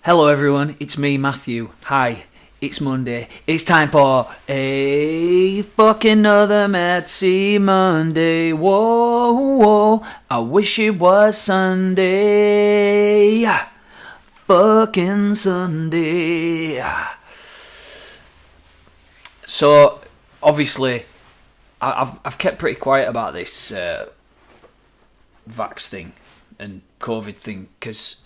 Hello everyone, it's me, Matthew. Hi, it's Monday. It's time for a fucking another Mattsy Monday. Whoa, whoa, I wish it was Sunday. Fucking Sunday. So, obviously, I've kept pretty quiet about this Vax thing and COVID thing because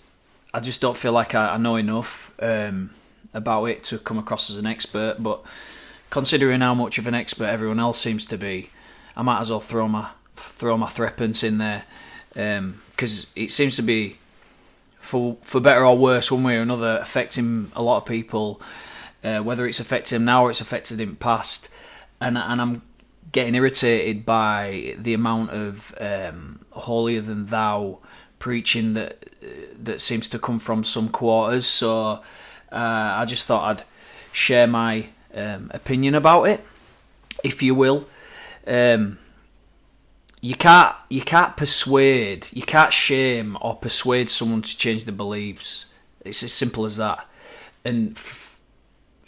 I just don't feel like I know enough about it to come across as an expert. But considering how much of an expert everyone else seems to be, I might as well throw my threepence in there because it seems to be, for better or worse, one way or another, affecting a lot of people. Whether it's affected them now or it's affected them past, and I'm getting irritated by the amount of holier than thou preaching that seems to come from some quarters. So I just thought I'd share my opinion about it, if you will. You can't persuade, you can't shame or persuade someone to change their beliefs. It's as simple as that. And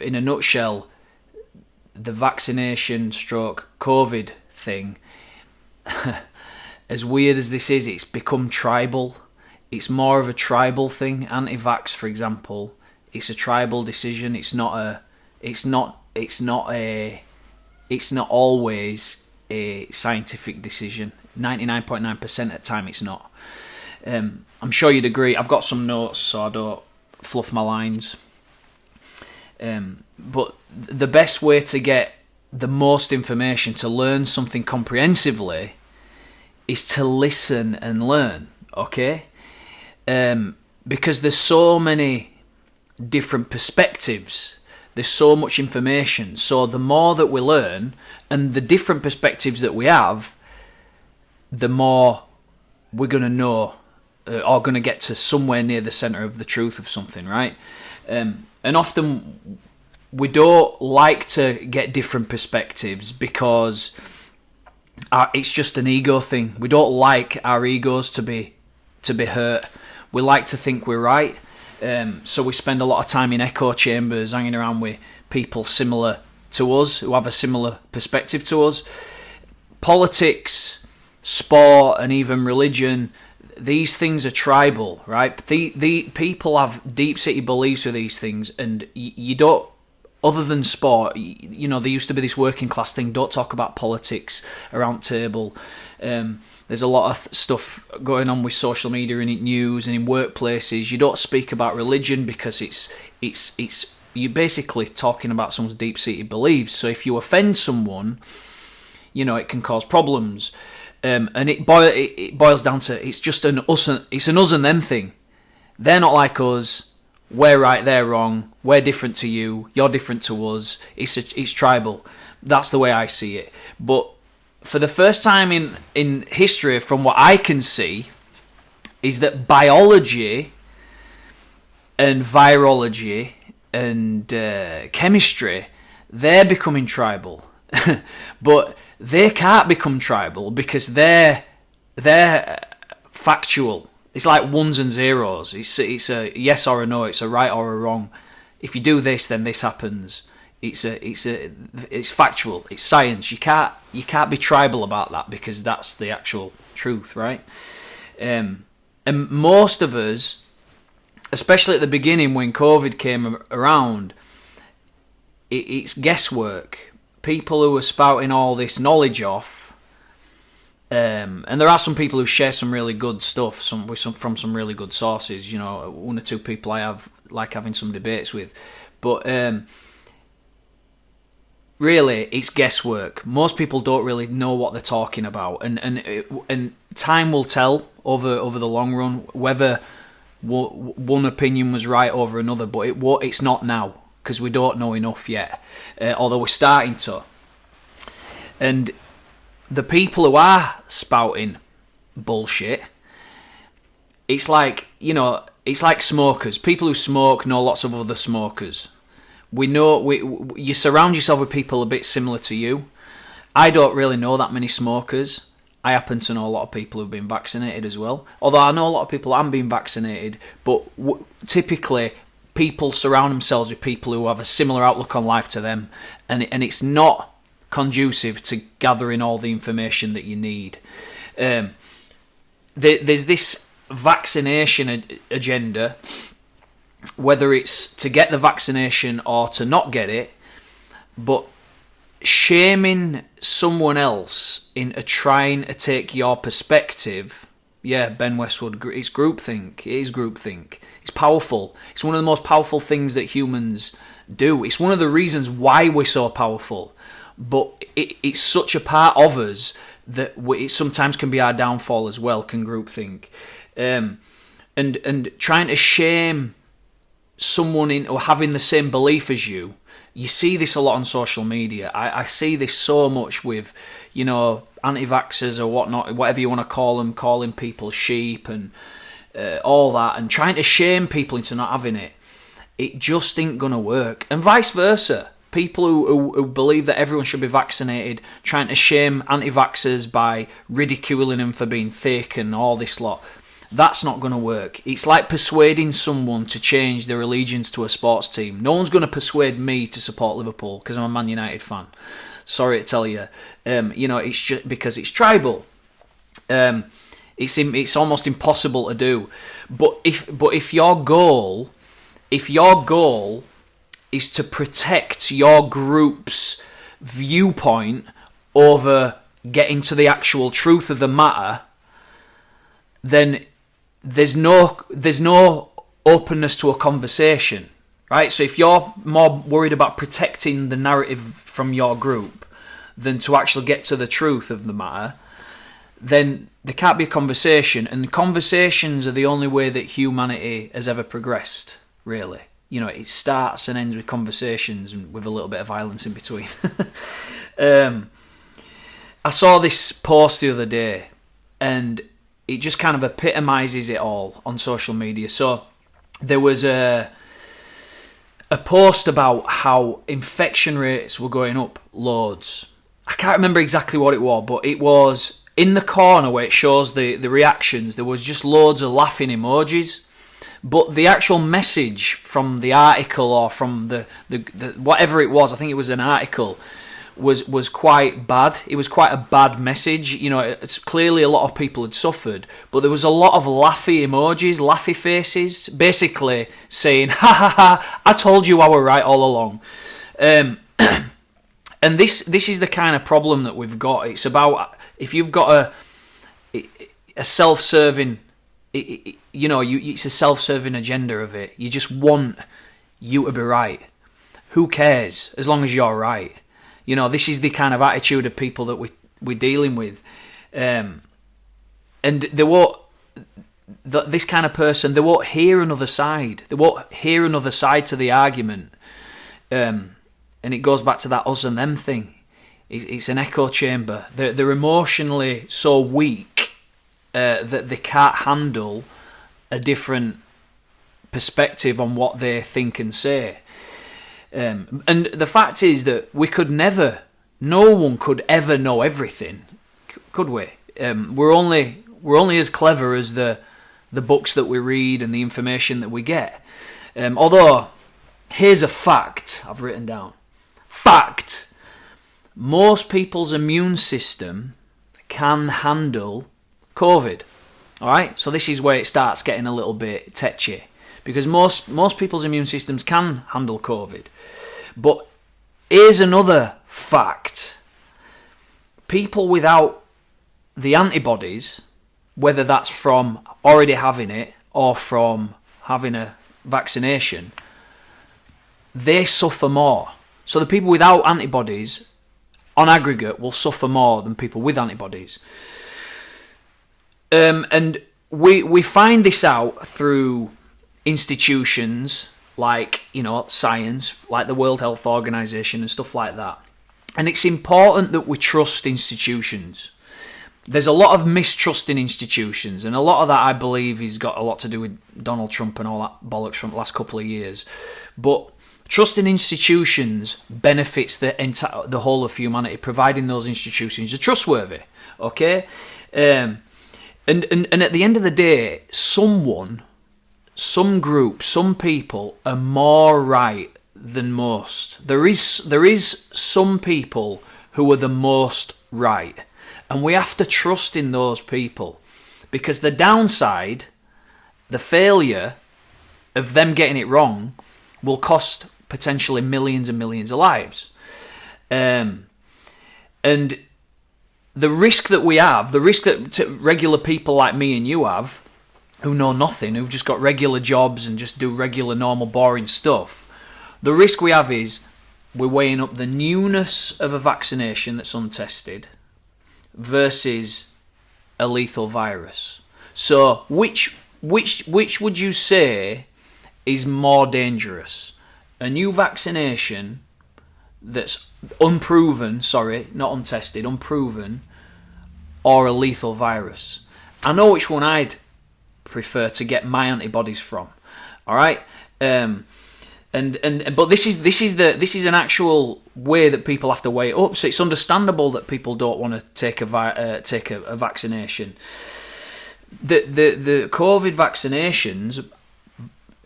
in a nutshell, the vaccination stroke COVID thing, as weird as this is, it's become tribal. It's more of a tribal thing. Anti-vax, for example, it's a tribal decision. It's not always a scientific decision. 99.9% of the time it's not. I'm sure you'd agree. I've got some notes so I don't fluff my lines. But the best way to get the most information, to learn something comprehensively, is to listen and learn, okay? Because there's so many different perspectives, there's so much information, so the more that we learn and the different perspectives that we have, the more we're going to know or going to get to somewhere near the centre of the truth of something, right? And often we don't like to get different perspectives because it's just an ego thing. We don't like our egos to be hurt. We like to think we're right. So we spend a lot of time in echo chambers, hanging around with people similar to us, who have a similar perspective to us. Politics, sport, and even religion, these things are tribal, right? The people have deep-seated beliefs with these things, and you don't, other than sport, you know, there used to be this working class thing, don't talk about politics around table. There's a lot of stuff going on with social media and in news and in workplaces. You don't speak about religion because it's you're basically talking about someone's deep-seated beliefs. So if you offend someone, you know, it can cause problems. And it boils down to, it's just an us and them thing. They're not like us. We're right, they're wrong. We're different to you. You're different to us. It's tribal. That's the way I see it. But for the first time in history, from what I can see, is that biology and virology and chemistry, they're becoming tribal. But they can't become tribal because they're factual. It's like ones and zeros. It's a yes or a no. It's a right or a wrong. If you do this, then this happens. It's factual. It's science. You can't be tribal about that because that's the actual truth, right? And most of us, especially at the beginning when COVID came around, it's guesswork. People who are spouting all this knowledge off. And there are some people who share some really good stuff, from some really good sources. You know, one or two people I have like having some debates with, but really it's guesswork. Most people don't really know what they're talking about, and time will tell over the long run whether one opinion was right over another. But it's not now because we don't know enough yet, although we're starting to. And the people who are spouting bullshit, it's like, you know, it's like smokers. People who smoke know lots of other smokers. You surround yourself with people a bit similar to you. I don't really know that many smokers. I happen to know a lot of people who've been vaccinated as well. Although I know a lot of people haven't been vaccinated, but typically people surround themselves with people who have a similar outlook on life to them, and it's not conducive to gathering all the information that you need. There's this vaccination agenda, whether it's to get the vaccination or to not get it, but shaming someone else into trying to take your perspective, yeah, Ben Westwood, it's groupthink. It is groupthink. It's powerful. It's one of the most powerful things that humans do. It's one of the reasons why we're so powerful. But it's such a part of us that it sometimes can be our downfall as well, can groupthink. And trying to shame someone into having the same belief as you. You see this a lot on social media. I see this so much with, anti-vaxxers or whatnot, whatever you want to call them, calling people sheep and all that, and trying to shame people into not having it. It just ain't going to work. And vice versa. People who believe that everyone should be vaccinated, trying to shame anti-vaxxers by ridiculing them for being thick and all this lot. That's not going to work. It's like persuading someone to change their allegiance to a sports team. No one's going to persuade me to support Liverpool because I'm a Man United fan. Sorry to tell you. It's just because it's tribal. It's almost impossible to do. But if your goal is to protect your group's viewpoint over getting to the actual truth of the matter, then there's no openness to a conversation, right? So if you're more worried about protecting the narrative from your group than to actually get to the truth of the matter, then there can't be a conversation, and conversations are the only way that humanity has ever progressed, really. It starts and ends with conversations and with a little bit of violence in between. I saw this post the other day, and it just kind of epitomises it all on social media. So there was a post about how infection rates were going up loads. I can't remember exactly what it was, but it was in the corner where it shows the reactions. There was just loads of laughing emojis. But the actual message from the article, or from the whatever it was, I think it was an article, was quite bad. It was quite a bad message. It's clearly a lot of people had suffered, but there was a lot of laughy emojis, laughy faces, basically saying, "Ha ha ha! I told you I were right all along." And this is the kind of problem that we've got. It's about, if you've got a self-serving, it's a self-serving agenda of it. You just want you to be right. Who cares as long as you're right? This is the kind of attitude of people that we're dealing with, and this kind of person, they won't hear another side. They won't hear another side to the argument, and it goes back to that us and them thing. It's an echo chamber. They're emotionally so weak that they can't handle a different perspective on what they think and say. And the fact is that no one could ever know everything, could we? We're only as clever as the books that we read and the information that we get. Although, here's a fact I've written down. Fact: most people's immune system can handle COVID. All right, so this is where it starts getting a little bit tetchy, because most people's immune systems can handle COVID. But here's another fact: people without the antibodies, whether that's from already having it or from having a vaccination, they suffer more. So the people without antibodies, on aggregate, will suffer more than people with antibodies. And we find this out through institutions like, science, like the World Health Organization and stuff like that. And it's important that we trust institutions. There's a lot of mistrust in institutions, and a lot of that, I believe, has got a lot to do with Donald Trump and all that bollocks from the last couple of years. But trust in institutions benefits the whole of humanity, providing those institutions are trustworthy. Okay? And at the end of the day, someone some groups, some people are more right than most. There is some people who are the most right, and we have to trust in those people, because the downside, the failure of them getting it wrong, will cost potentially millions and millions of lives. And the risk that we have, the risk that regular people like me and you have, who know nothing, who've just got regular jobs and just do regular, normal, boring stuff, the risk we have is we're weighing up the newness of a vaccination that's untested versus a lethal virus. So which would you say is more dangerous? A new vaccination that's unproven, not untested, unproven, or a lethal virus? I know which one I'd prefer to get my antibodies from. All right, but this is an actual way that people have to weigh it up. So it's understandable that people don't want to take a vaccination. The COVID vaccinations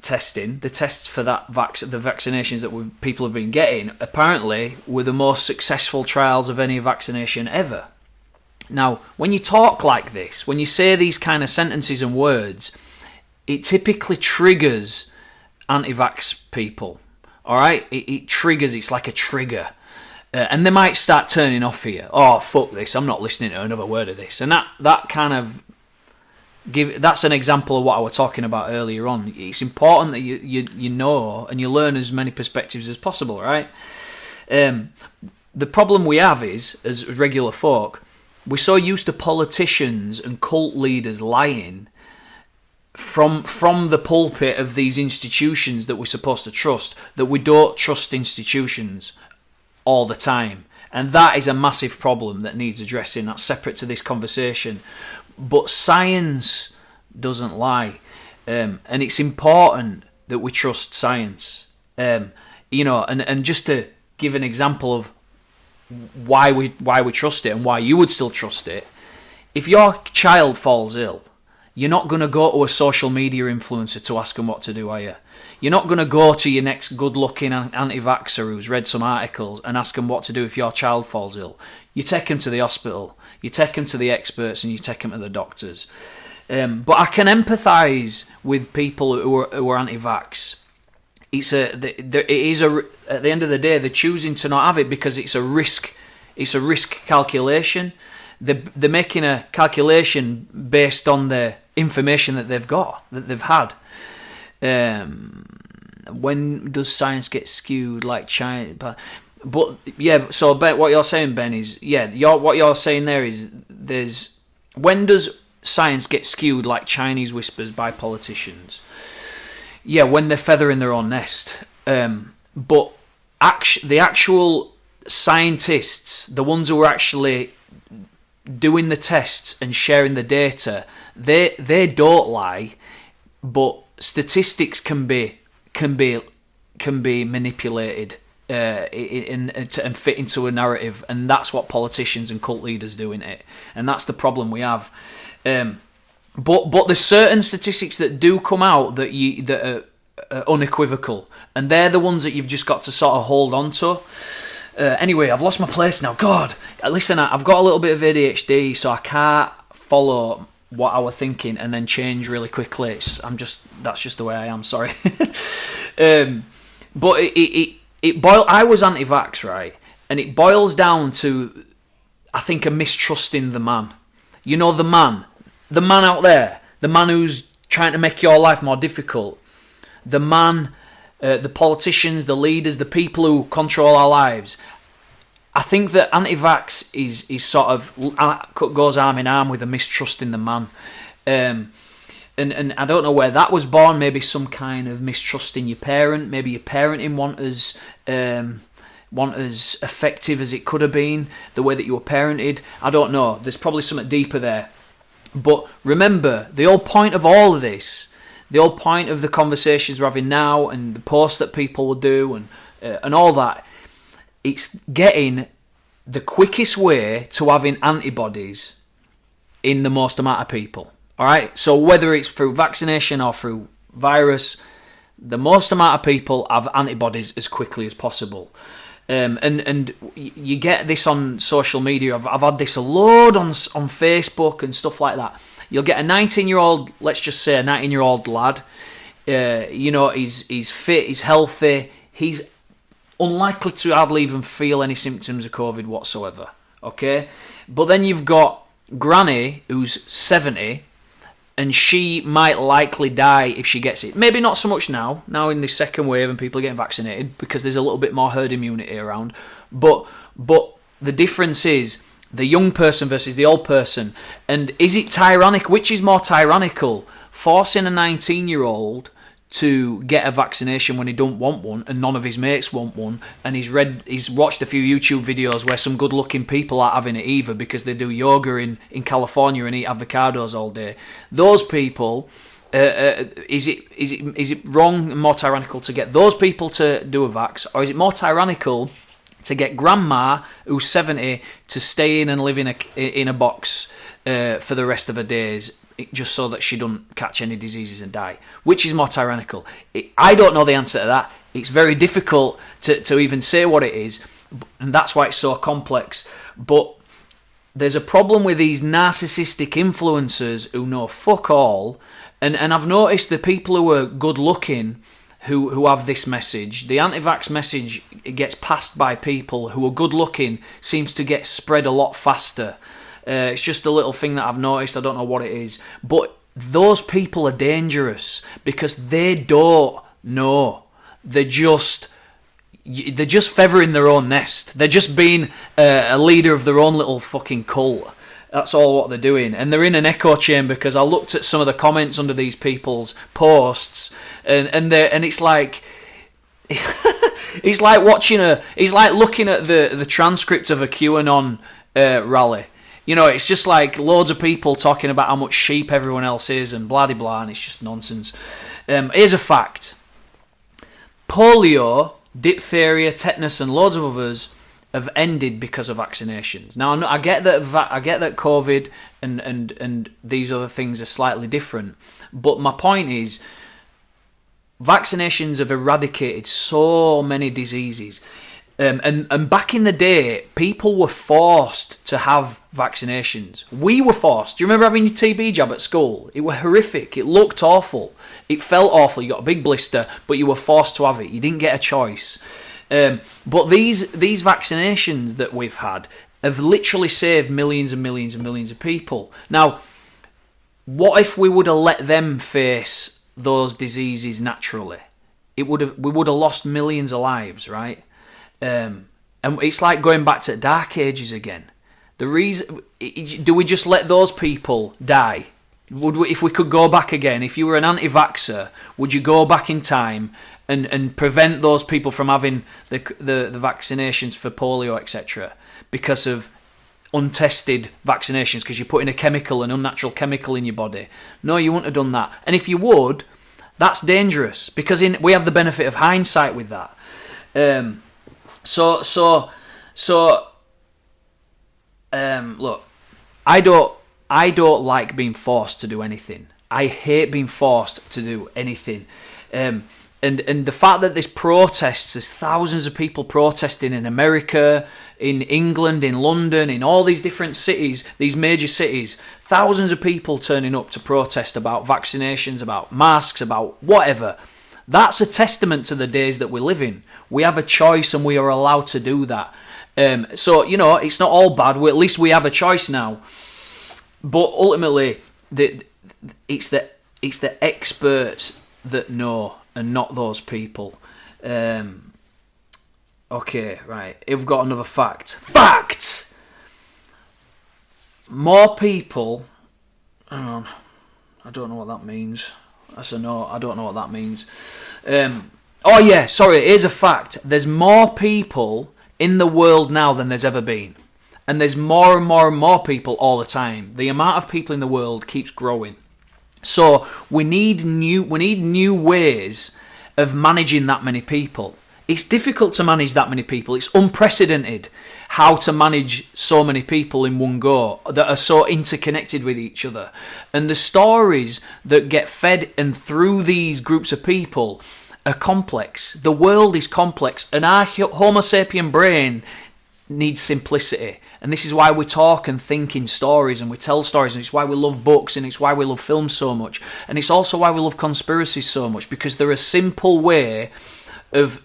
testing, the tests for the vaccinations that people have been getting, apparently were the most successful trials of any vaccination ever. Now, when you talk like this, when you say these kind of sentences and words, it typically triggers anti-vax people. All right, it triggers. It's like a trigger, and they might start turning off here. Oh, fuck this! I'm not listening to another word of this. And that kind of that's an example of what I was talking about earlier on. It's important that you know and you learn as many perspectives as possible, right? The problem we have is, as regular folk, we're so used to politicians and cult leaders lying from the pulpit of these institutions that we're supposed to trust, that we don't trust institutions all the time. And that is a massive problem that needs addressing. That's separate to this conversation. But science doesn't lie. And it's important that we trust science. And just to give an example of why we trust it and why you would still trust it, if your child falls ill, you're not going to go to a social media influencer to ask them what to do, are you? You're not going to go to your next good-looking anti-vaxxer who's read some articles and ask them what to do if your child falls ill. You take them to the hospital, you take them to the experts, and you take them to the doctors. But I can empathise with people who are anti-vax. At the end of the day, they're choosing to not have it because it's a risk. It's a risk calculation. They're making a calculation based on the information that they've got, that they've had. When does science get skewed like China? But yeah, so Ben, what you're saying, Ben, is what you're saying there is when does science get skewed like Chinese whispers by politicians? Yeah, when they're feathering their own nest. But the actual scientists, the ones who are actually doing the tests and sharing the data, they don't lie, but statistics can be manipulated and fit into a narrative, and that's what politicians and cult leaders do in it, and that's the problem we have. But there's certain statistics that do come out that are unequivocal, and they're the ones that you've just got to sort of hold on to. Anyway, I've lost my place now. God, listen, I've got a little bit of ADHD, so I can't follow what I was thinking and then change really quickly. That's just the way I am. Sorry. But I was anti-vax, right? And it boils down to, I think, a mistrusting the man. You know, the man out there, the man who's trying to make your life more difficult, the man, the politicians, the leaders, the people who control our lives. I think that anti-vax is sort of goes arm in arm with a mistrusting the man. And I don't know where that was born. Maybe some kind of mistrusting your parent. Maybe your parenting weren't as effective as it could have been, the way that you were parented. I don't know. There's probably something deeper there. But remember, the whole point of all of this, the whole point of the conversations we're having now and the posts that people will do and all that, it's getting the quickest way to having antibodies in the most amount of people. All right? So whether it's through vaccination or through virus, the most amount of people have antibodies as quickly as possible. And you get this on social media. I've had this a load on Facebook and stuff like that. You'll get a 19-year-old, let's just say a 19-year-old lad. He's fit, he's healthy, he's unlikely to hardly even feel any symptoms of COVID whatsoever. Okay, but then you've got Granny who's 70, and she might likely die if she gets it. Maybe not so much now in this second wave and people are getting vaccinated because there's a little bit more herd immunity around. But the difference is the young person versus the old person. And is it tyrannical? Which is more tyrannical? Forcing a 19-year-old to get a vaccination when he don't want one and none of his mates want one, and he's watched a few YouTube videos where some good looking people aren't having it either because they do yoga in California and eat avocados all day. Those people, is it wrong and more tyrannical to get those people to do a vax, or is it more tyrannical to get grandma who's 70 to stay in and live in a box for the rest of her days, just so that she don't catch any diseases and die? Which is more tyrannical? I don't know the answer to that. It's very difficult to even say what it is, and that's why it's so complex. But there's a problem with these narcissistic influencers who know fuck all, and I've noticed the people who are good looking who have this message, the anti-vax message, it gets passed by people who are good looking, seems to get spread a lot faster. It's just a little thing that I've noticed. I don't know what it is. But those people are dangerous because they don't know. They're just feathering their own nest. They're just being a leader of their own little fucking cult. That's all what they're doing. And they're in an echo chamber because I looked at some of the comments under these people's posts and it's like... it's like looking at the transcript of a QAnon rally. You know, it's just like loads of people talking about how much sheep everyone else is and blah, blah, blah, and it's just nonsense. Here's a fact. Polio, diphtheria, tetanus, and loads of others have ended because of vaccinations. Now, I get that COVID and these other things are slightly different, but my point is vaccinations have eradicated so many diseases. And back in the day, people were forced to have vaccinations. We were forced. Do you remember having your TB jab at school? It was horrific. It looked awful. It felt awful. You got a big blister, but you were forced to have it. You didn't get a choice. But these vaccinations that we've had have literally saved millions and millions and millions of people. Now, what if we would have let them face those diseases naturally? We would have lost millions of lives, right? And it's like going back to the Dark Ages again. The reason, do we just let those people die? If we could go back again, if you were an anti-vaxxer, would you go back in time and prevent those people from having the vaccinations for polio, etc., because of untested vaccinations, because you're putting an unnatural chemical in your body? No, you wouldn't have done that. And if you would, that's dangerous, because we have the benefit of hindsight with that. Look, I don't like being forced to do anything. I hate being forced to do anything. And the fact that there's thousands of people protesting in America, in England, in London, in all these different cities, these major cities, thousands of people turning up to protest about vaccinations, about masks, about whatever. That's a testament to the days that we live in. We have a choice and we are allowed to do that. So, it's not all bad. At least we have a choice now. But ultimately, it's the experts that know and not those people. Okay, right. We've got another fact. Fact! More people... Hang on. I don't know what that means. That's a no. I don't know what that means. Here's a fact. There's more people in the world now than there's ever been. And there's more and more and more people all the time. The amount of people in the world keeps growing. So we need new ways of managing that many people. It's difficult to manage that many people. It's unprecedented how to manage so many people in one go that are so interconnected with each other. And the stories that get fed and through these groups of people are complex. The world is complex, and our Homo sapien brain needs simplicity. And this is why we talk and think in stories, and we tell stories, and it's why we love books, and it's why we love films so much. And it's also why we love conspiracies so much, because they're a simple way of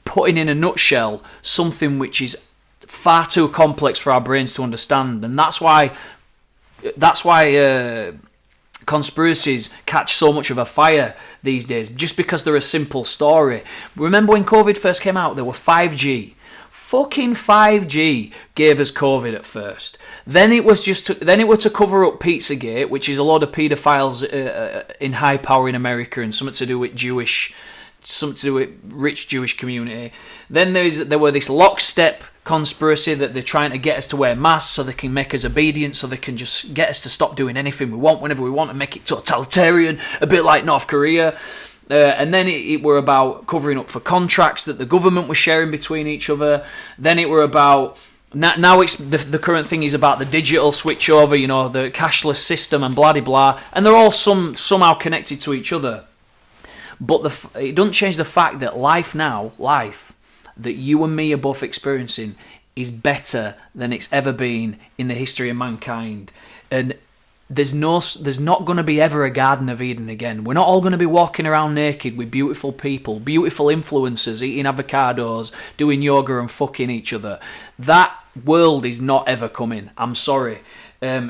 putting in a nutshell something which is far too complex for our brains to understand. And that's why conspiracies catch so much of a fire these days, just because they're a simple story. Remember when COVID first came out, there were 5G. Fucking 5G gave us COVID at first. Then it was to cover up Pizzagate, which is a lot of paedophiles in high power in America, and something to do with rich Jewish community. Then there were this lockstep conspiracy that they're trying to get us to wear masks so they can make us obedient, so they can just get us to stop doing anything we want whenever we want and make it totalitarian, a bit like North Korea. And then it were about covering up for contracts that the government was sharing between each other. Then it were about... Now it's the current thing is about the digital switchover, the cashless system and blah, blah, blah. And they're all somehow connected to each other. But it doesn't change the fact that life that you and me are both experiencing is better than it's ever been in the history of mankind. And there's not going to be ever a Garden of Eden again. We're not all going to be walking around naked with beautiful people, beautiful influencers, eating avocados, doing yoga and fucking each other. That world is not ever coming. I'm sorry.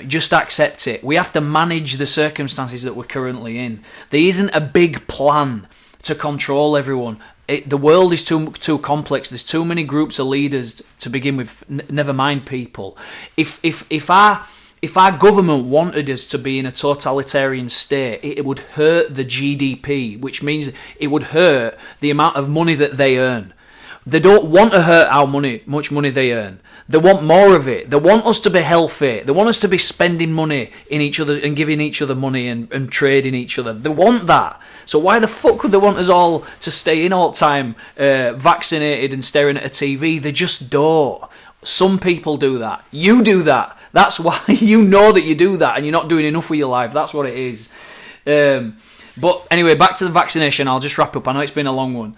Just accept it. We have to manage the circumstances that we're currently in. There isn't a big plan to control everyone. The world is too complex. There's too many groups of leaders to begin with. Never mind people. If our government wanted us to be in a totalitarian state, it would hurt the GDP, which means it would hurt the amount of money that they earn. They don't want to hurt how much money they earn. They want more of it. They want us to be healthy. They want us to be spending money in each other and giving each other money and trading each other. They want that. So why the fuck would they want us all to stay in all the time, vaccinated and staring at a TV? They just don't. Some people do that. You do that. That's why you know that you do that and you're not doing enough with your life. That's what it is. But anyway, back to the vaccination. I'll just wrap up. I know it's been a long one.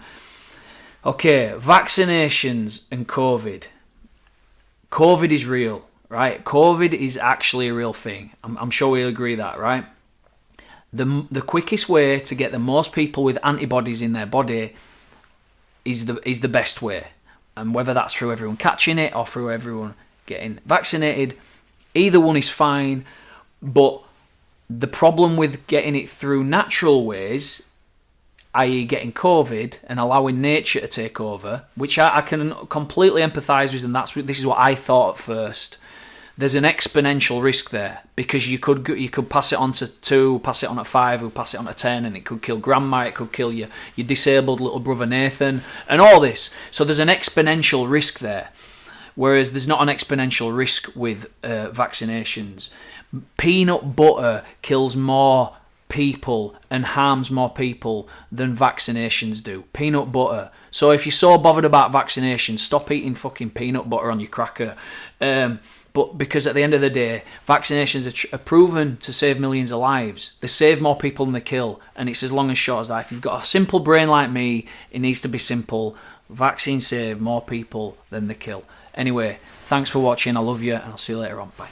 Okay, vaccinations and COVID. COVID is real, right? COVID is actually a real thing. I'm sure we'll agree that, right? The quickest way to get the most people with antibodies in their body is the best way. And whether that's through everyone catching it or through everyone getting vaccinated, either one is fine. But the problem with getting it through natural ways, i.e. getting COVID and allowing nature to take over, which I can completely empathise with, and this is what I thought at first. There's an exponential risk there, because you could pass it on to 2, pass it on at 5, or pass it on at 10, and it could kill grandma, it could kill your disabled little brother Nathan, and all this. So there's an exponential risk there, whereas there's not an exponential risk with vaccinations. Peanut butter kills more people and harms more people than vaccinations do. Peanut butter. So if you're so bothered about vaccinations, stop eating fucking peanut butter on your cracker. But because at the end of the day, vaccinations are proven to save millions of lives. They save more people than they kill, and it's as long and short as that. If you've got a simple brain like me, it needs to be simple. Vaccines save more people than they kill. Anyway, thanks for watching. I love you, and I'll see you later on. Bye.